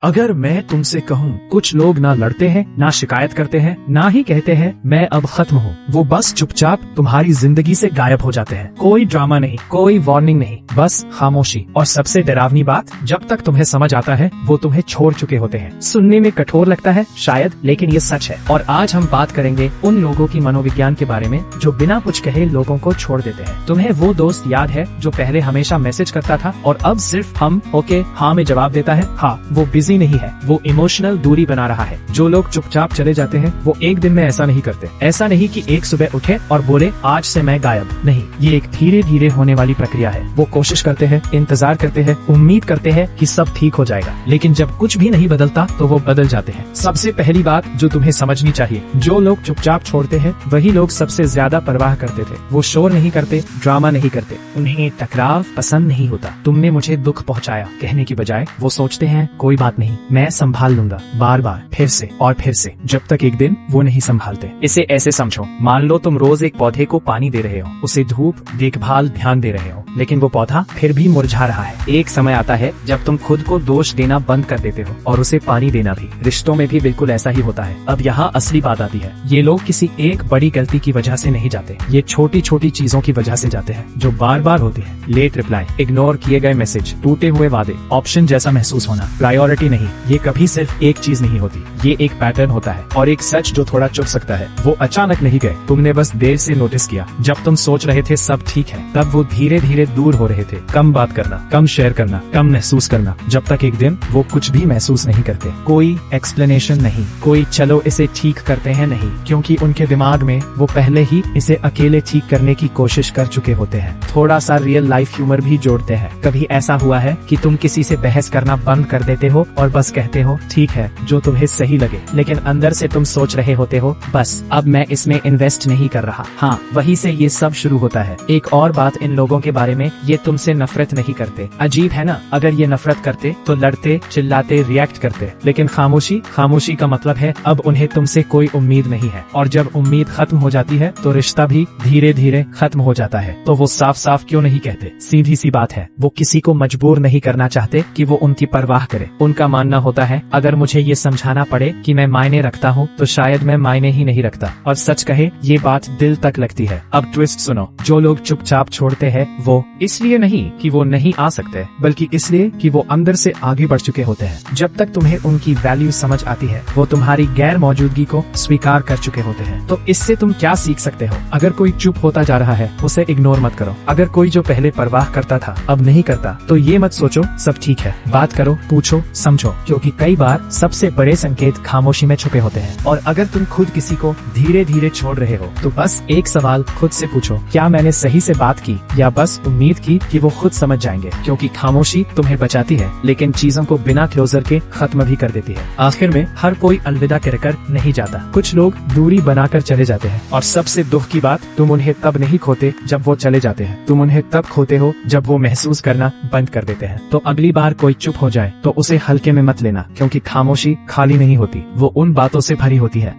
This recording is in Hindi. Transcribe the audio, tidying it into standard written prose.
अगर मैं तुमसे कहूँ कुछ लोग ना लड़ते हैं, ना शिकायत करते हैं, ना ही कहते हैं मैं अब खत्म हूँ, वो बस चुपचाप तुम्हारी जिंदगी से गायब हो जाते हैं। कोई ड्रामा नहीं, कोई वार्निंग नहीं, बस खामोशी। और सबसे डरावनी बात, जब तक तुम्हें समझ आता है वो तुम्हें छोड़ चुके होते हैं। सुनने में कठोर लगता है शायद, लेकिन ये सच है। और आज हम बात करेंगे उन लोगों की मनोविज्ञान के बारे में जो बिना कुछ कहे लोगों को छोड़ देते हैं। तुम्हें वो दोस्त याद है जो पहले हमेशा मैसेज करता था और अब सिर्फ हम ओके हाँ में जवाब देता है? हाँ, वो बिजी नहीं है, वो इमोशनल दूरी बना रहा है। जो लोग चुपचाप चले जाते हैं वो एक दिन में ऐसा नहीं करते। ऐसा नहीं कि एक सुबह उठे और बोले आज से मैं गायब। नहीं, ये एक धीरे धीरे होने वाली प्रक्रिया है। वो कोशिश करते हैं, इंतजार करते हैं, उम्मीद करते हैं कि सब ठीक हो जाएगा, लेकिन जब कुछ भी नहीं बदलता तो वो बदल जाते हैं। सबसे पहली बात जो तुम्हें समझनी चाहिए, जो लोग चुपचाप छोड़ते हैं वही लोग सबसे ज्यादा परवाह करते थे। वो शोर नहीं करते, ड्रामा नहीं करते, उन्हें टकराव पसंद नहीं होता। तुमने मुझे दुख पहुँचाया कहने की बजाय वो सोचते हैं कोई बात नहीं, मैं संभाल लूंगा। बार बार, फिर से और फिर से, जब तक एक दिन वो नहीं संभालते। इसे ऐसे समझो, मान लो तुम रोज एक पौधे को पानी दे रहे हो, उसे धूप, देखभाल, ध्यान दे रहे हो, लेकिन वो पौधा फिर भी मुरझा रहा है। एक समय आता है जब तुम खुद को दोष देना बंद कर देते हो और उसे पानी देना भी। रिश्तों में भी बिल्कुल ऐसा ही होता है। अब यहाँ असली बात आती है, ये लोग किसी एक बड़ी गलती की वजह से नहीं जाते, ये छोटी छोटी चीजों की वजह से जाते हैं जो बार बार होती है। लेट रिप्लाई, इग्नोर किए गए मैसेज, टूटे हुए वादे, ऑप्शन जैसा महसूस होना, प्रायोरिटी नहीं। ये कभी सिर्फ एक चीज नहीं होती, ये एक पैटर्न होता है। और एक सच जो थोड़ा चुभ सकता है, वो अचानक नहीं गए, तुमने बस देर से नोटिस किया। जब तुम सोच रहे थे सब ठीक है, तब वो धीरे धीरे दूर हो रहे थे। कम बात करना, कम शेयर करना, कम महसूस करना, जब तक एक दिन वो कुछ भी महसूस नहीं करते। कोई एक्सप्लेनेशन नहीं, कोई चलो इसे ठीक करते हैं नहीं, क्योंकि उनके दिमाग में वो पहले ही इसे अकेले ठीक करने की कोशिश कर चुके होते हैं। थोड़ा सा रियल लाइफ ह्यूमर भी जोड़ते हैं। कभी ऐसा हुआ है कि तुम किसी से बहस करना बंद कर देते हो और बस कहते हो ठीक है जो तुम्हें सही लगे, लेकिन अंदर से तुम सोच रहे होते हो बस अब मैं इसमें इन्वेस्ट नहीं कर रहा। हाँ, वहीं से ये सब शुरू होता है। एक और बात इन लोगों के बारे में, ये तुमसे नफरत नहीं करते। अजीब है ना, अगर ये नफरत करते तो लड़ते, चिल्लाते, रिएक्ट करते, लेकिन खामोशी, खामोशी का मतलब है अब उन्हें तुमसे कोई उम्मीद नहीं है। और जब उम्मीद खत्म हो जाती है तो रिश्ता भी धीरे धीरे खत्म हो जाता है। तो वो साफ साफ क्यों नहीं कहते? सीधी सी बात है, वो किसी को मजबूर नहीं करना चाहते कि वो उनकी परवाह करे। उनका मानना होता है अगर मुझे ये समझाना पड़े कि मैं मायने रखता हूँ तो शायद मैं मायने ही नहीं रखता। और सच कहे ये बात दिल तक लगती है। अब ट्विस्ट सुनो, जो लोग चुपचाप छोड़ते हैं वो इसलिए नहीं कि वो नहीं आ सकते, बल्कि इसलिए कि वो अंदर से आगे बढ़ चुके होते हैं। जब तक तुम्हें उनकी वैल्यू समझ आती है वो तुम्हारी गैर मौजूदगी को स्वीकार कर चुके होते हैं। तो इससे तुम क्या सीख सकते हो? अगर कोई चुप होता जा रहा है उसे इग्नोर मत करो। अगर कोई जो पहले परवाह करता था अब नहीं करता, तो ये मत सोचो सब ठीक है। बात करो, पूछो, समझो, क्योंकि कई बार सबसे बड़े संकेत खामोशी में छुपे होते हैं। और अगर तुम खुद किसी को धीरे धीरे छोड़ रहे हो तो बस एक सवाल खुद से पूछो, क्या मैंने सही से बात की या बस उम्मीद की कि वो खुद समझ जाएंगे? क्योंकि खामोशी तुम्हें बचाती है, लेकिन चीजों को बिना क्लोजर के खत्म भी कर देती है। आखिर में हर कोई अलविदा कहकर नहीं जाता, कुछ लोग दूरी बनाकर चले जाते हैं। और सबसे दुख की बात, तुम उन्हें तब नहीं खोते जब वो चले जाते हैं, तुम उन्हें तब खोते हो जब वो महसूस करना बंद कर देते हैं। तो अगली बार कोई चुप हो जाए तो उसे हल्के में मत लेना, क्योंकि खामोशी खाली नहीं होती, वो उन बातों से भरी होती है